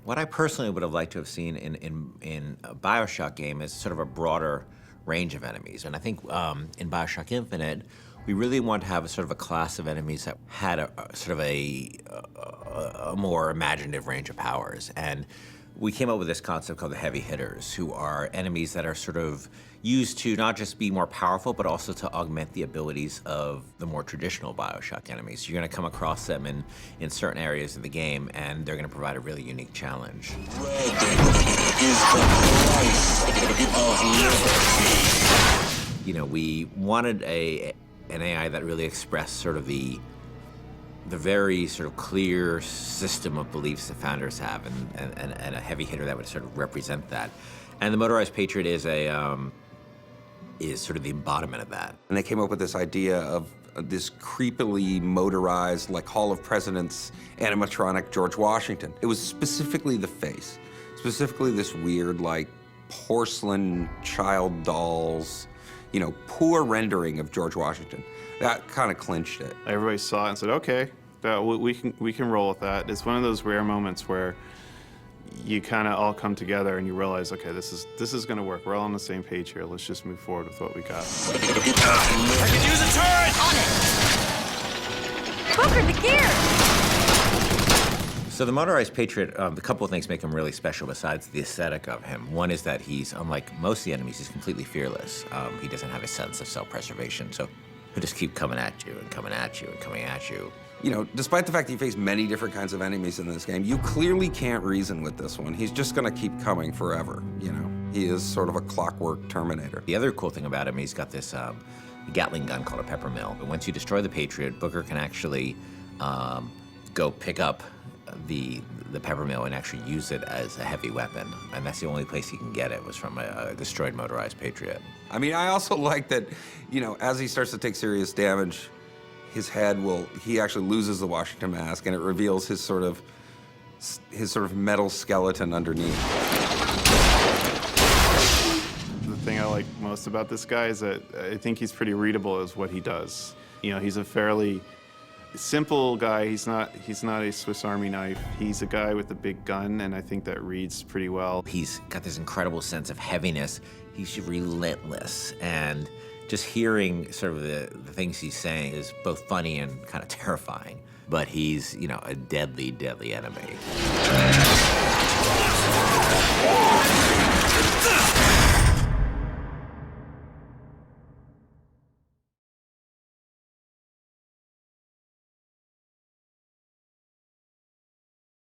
What I personally would have liked to have seen in a BioShock game is sort of a broader range of enemies. And I think in BioShock Infinite, we really want to have a sort of a class of enemies that had a sort of a more imaginative range of powers. And we came up with this concept called the heavy hitters, who are enemies that are sort of used to not just be more powerful, but also to augment the abilities of the more traditional BioShock enemies. You're going to come across them in certain areas of the game, and they're going to provide a really unique challenge. Red is the price of liberty. You know, we wanted an AI that really expressed sort of the very sort of clear system of beliefs that founders have, and a heavy hitter that would sort of represent that. And the Motorized Patriot is sort of the embodiment of that. And they came up with this idea of this creepily motorized, like Hall of Presidents animatronic George Washington. It was specifically the face, specifically this weird, like, porcelain child dolls, you know, poor rendering of George Washington. That kind of clinched it. Everybody saw it and said, okay, we can roll with that. It's one of those rare moments where you kind of all come together and you realize, okay, this is going to work. We're all on the same page here. Let's just move forward with what we got. I can use a turret! Booker, the gear! So the Motorized Patriot, a couple of things make him really special besides the aesthetic of him. One is that he's, unlike most of the enemies, he's completely fearless. He doesn't have a sense of self-preservation, so he'll just keep coming at you and coming at you and coming at you. You know, despite the fact that you face many different kinds of enemies in this game, you clearly can't reason with this one. He's just gonna keep coming forever, you know? He is sort of a clockwork Terminator. The other cool thing about him, he's got this Gatling gun called a pepper mill. But once you destroy the Patriot, Booker can actually go pick up the pepper mill and actually use it as a heavy weapon. And that's the only place he can get it, was from a destroyed Motorized Patriot. I mean, I also like that, you know, as he starts to take serious damage, he actually loses the Washington mask, and it reveals his sort of metal skeleton underneath. The thing I like most about this guy is that I think he's pretty readable as what he does. You know, he's a fairly simple guy. He's not a Swiss Army knife. He's a guy with a big gun, and I think that reads pretty well. He's got this incredible sense of heaviness. He's relentless, and just hearing sort of the things he's saying is both funny and kind of terrifying. But he's, you know, a deadly, deadly enemy.